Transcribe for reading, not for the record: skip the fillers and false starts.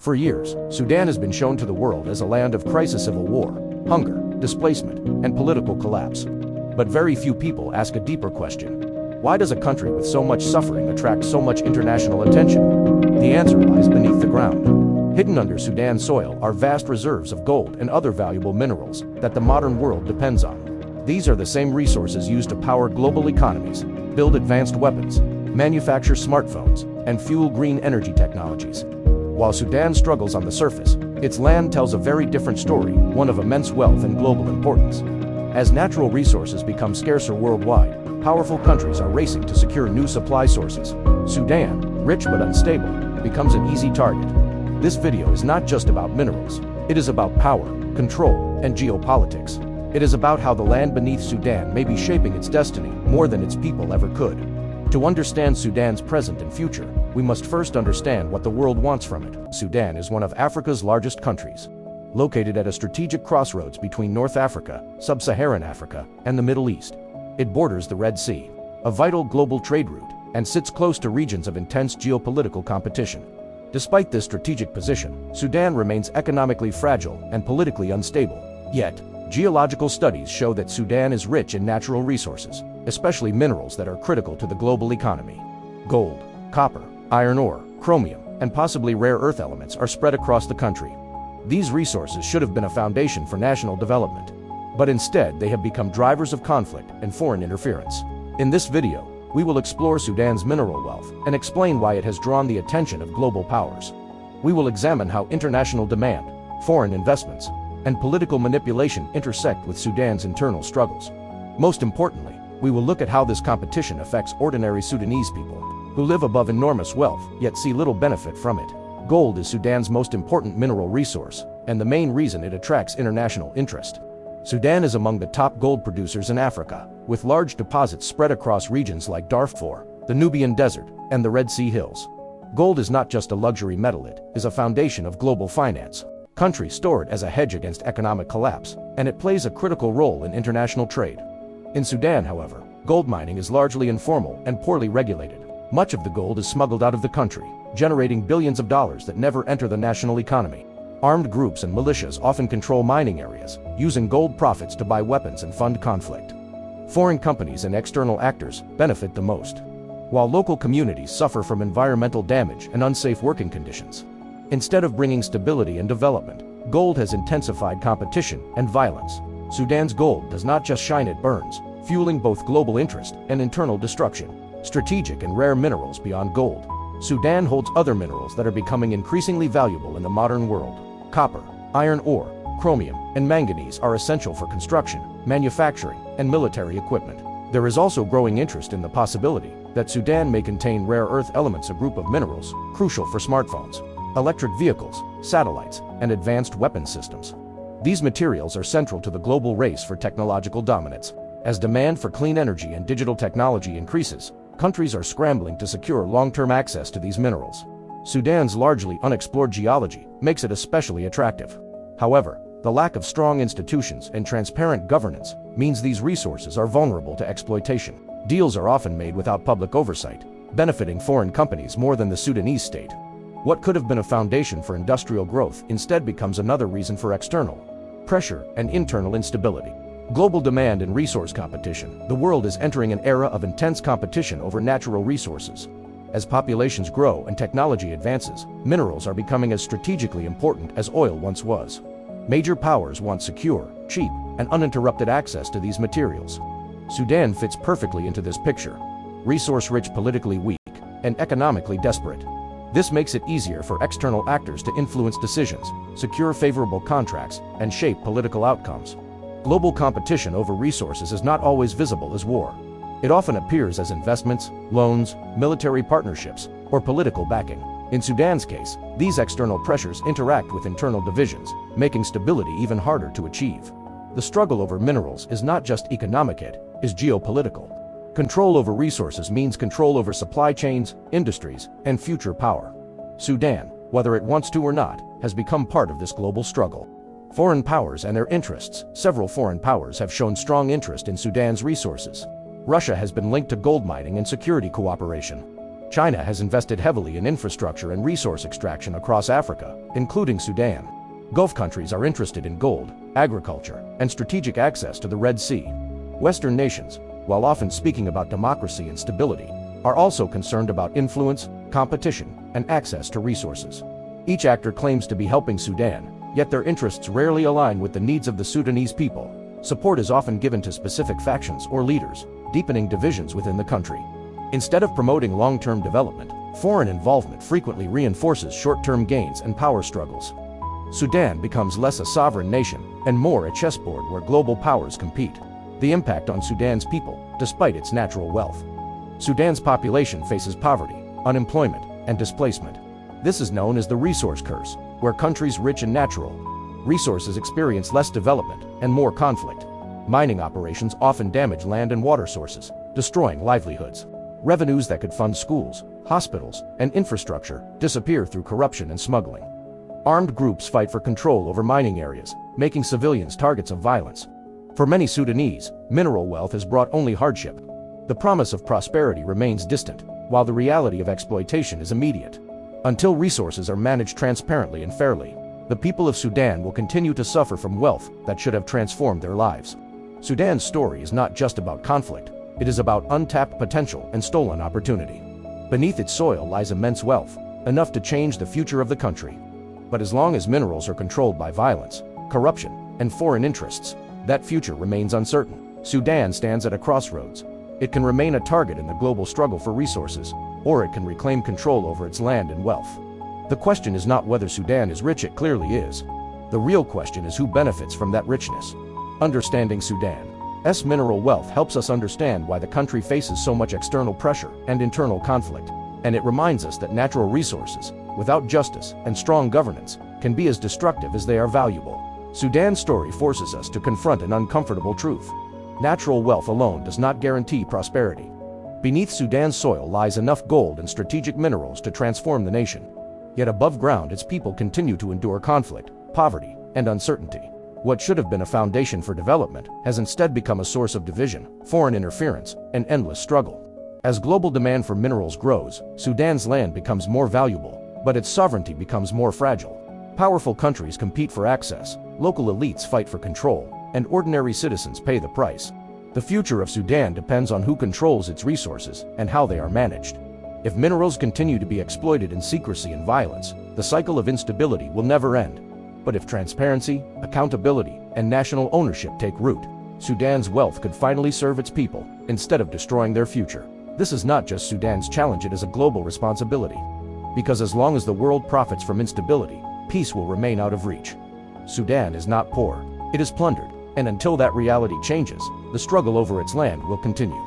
For years, Sudan has been shown to the world as a land of crisis, civil war, hunger, displacement, and political collapse. But very few people ask a deeper question. Why does a country with so much suffering attract so much international attention? The answer lies beneath the ground. Hidden under Sudan's soil are vast reserves of gold and other valuable minerals that the modern world depends on. These are the same resources used to power global economies, build advanced weapons, manufacture smartphones, and fuel green energy technologies. While Sudan struggles on the surface, its land tells a very different story, one of immense wealth and global importance. As natural resources become scarcer worldwide, powerful countries are racing to secure new supply sources. Sudan, rich but unstable, becomes an easy target. This video is not just about minerals. It is about power, control, and geopolitics. It is about how the land beneath Sudan may be shaping its destiny more than its people ever could. To understand Sudan's present and future, we must first understand what the world wants from it. Sudan is one of Africa's largest countries. Located at a strategic crossroads between North Africa, Sub-Saharan Africa, and the Middle East. It borders the Red Sea, a vital global trade route, and sits close to regions of intense geopolitical competition. Despite this strategic position, Sudan remains economically fragile and politically unstable. Yet, geological studies show that Sudan is rich in natural resources, especially minerals that are critical to the global economy. Gold, copper, iron ore, chromium, and possibly rare earth elements are spread across the country. These resources should have been a foundation for national development, but instead they have become drivers of conflict and foreign interference. In this video, we will explore Sudan's mineral wealth and explain why it has drawn the attention of global powers. We will examine how international demand, foreign investments, and political manipulation intersect with Sudan's internal struggles. Most importantly, we will look at how this competition affects ordinary Sudanese people, who live above enormous wealth yet see little benefit from it. Gold is Sudan's most important mineral resource, and the main reason it attracts international interest. Sudan is among the top gold producers in Africa, with large deposits spread across regions like Darfur, the Nubian Desert, and the Red Sea Hills. Gold is not just a luxury metal, it is a foundation of global finance. Countries store it as a hedge against economic collapse, and it plays a critical role in international trade. In Sudan, however, gold mining is largely informal and poorly regulated. Much of the gold is smuggled out of the country, generating billions of dollars that never enter the national economy. Armed groups and militias often control mining areas, using gold profits to buy weapons and fund conflict. Foreign companies and external actors benefit the most, while local communities suffer from environmental damage and unsafe working conditions. Instead of bringing stability and development, gold has intensified competition and violence. Sudan's gold does not just shine, it burns, fueling both global interest and internal destruction. Strategic and rare minerals beyond gold. Sudan holds other minerals that are becoming increasingly valuable in the modern world. Copper, iron ore, chromium, and manganese are essential for construction, manufacturing, and military equipment. There is also growing interest in the possibility that Sudan may contain rare earth elements, a group of minerals crucial for smartphones, electric vehicles, satellites, and advanced weapon systems. These materials are central to the global race for technological dominance. As demand for clean energy and digital technology increases, countries are scrambling to secure long-term access to these minerals. Sudan's largely unexplored geology makes it especially attractive. However, the lack of strong institutions and transparent governance means these resources are vulnerable to exploitation. Deals are often made without public oversight, benefiting foreign companies more than the Sudanese state. What could have been a foundation for industrial growth instead becomes another reason for external pressure and internal instability. Global demand and resource competition. The world is entering an era of intense competition over natural resources. As populations grow and technology advances, minerals are becoming as strategically important as oil once was. Major powers want secure, cheap, and uninterrupted access to these materials. Sudan fits perfectly into this picture. Resource-rich, politically weak, and economically desperate. This makes it easier for external actors to influence decisions, secure favorable contracts, and shape political outcomes. Global competition over resources is not always visible as war. It often appears as investments, loans, military partnerships, or political backing. In Sudan's case, these external pressures interact with internal divisions, making stability even harder to achieve. The struggle over minerals is not just economic, it is geopolitical. Control over resources means control over supply chains, industries, and future power. Sudan, whether it wants to or not, has become part of this global struggle. Foreign powers and their interests. Several foreign powers have shown strong interest in Sudan's resources. Russia has been linked to gold mining and security cooperation. China has invested heavily in infrastructure and resource extraction across Africa, including Sudan. Gulf countries are interested in gold, agriculture, and strategic access to the Red Sea. Western nations, while often speaking about democracy and stability, are also concerned about influence, competition, and access to resources. Each actor claims to be helping Sudan, yet their interests rarely align with the needs of the Sudanese people. Support is often given to specific factions or leaders, deepening divisions within the country. Instead of promoting long-term development, foreign involvement frequently reinforces short-term gains and power struggles. Sudan becomes less a sovereign nation and more a chessboard where global powers compete. The impact on Sudan's people, despite its natural wealth. Sudan's population faces poverty, unemployment, and displacement. This is known as the resource curse, where countries rich in natural resources experience less development and more conflict. Mining operations often damage land and water sources, destroying livelihoods. Revenues that could fund schools, hospitals, and infrastructure disappear through corruption and smuggling. Armed groups fight for control over mining areas, making civilians targets of violence. For many Sudanese, mineral wealth has brought only hardship. The promise of prosperity remains distant, while the reality of exploitation is immediate. Until resources are managed transparently and fairly, the people of Sudan will continue to suffer from wealth that should have transformed their lives. Sudan's story is not just about conflict, it is about untapped potential and stolen opportunity. Beneath its soil lies immense wealth, enough to change the future of the country. But as long as minerals are controlled by violence, corruption, and foreign interests, that future remains uncertain. Sudan stands at a crossroads. It can remain a target in the global struggle for resources, or it can reclaim control over its land and wealth. The question is not whether Sudan is rich, it clearly is. The real question is who benefits from that richness. Understanding Sudan's mineral wealth helps us understand why the country faces so much external pressure and internal conflict, and it reminds us that natural resources, without justice and strong governance, can be as destructive as they are valuable. Sudan's story forces us to confront an uncomfortable truth. Natural wealth alone does not guarantee prosperity. Beneath Sudan's soil lies enough gold and strategic minerals to transform the nation. Yet above ground its people continue to endure conflict, poverty, and uncertainty. What should have been a foundation for development has instead become a source of division, foreign interference, and endless struggle. As global demand for minerals grows, Sudan's land becomes more valuable, but its sovereignty becomes more fragile. Powerful countries compete for access, local elites fight for control, and ordinary citizens pay the price. The future of Sudan depends on who controls its resources and how they are managed. If minerals continue to be exploited in secrecy and violence, the cycle of instability will never end. But if transparency, accountability, and national ownership take root, Sudan's wealth could finally serve its people, instead of destroying their future. This is not just Sudan's challenge, it is a global responsibility. Because as long as the world profits from instability, peace will remain out of reach. Sudan is not poor, it is plundered, and until that reality changes, the struggle over its land will continue.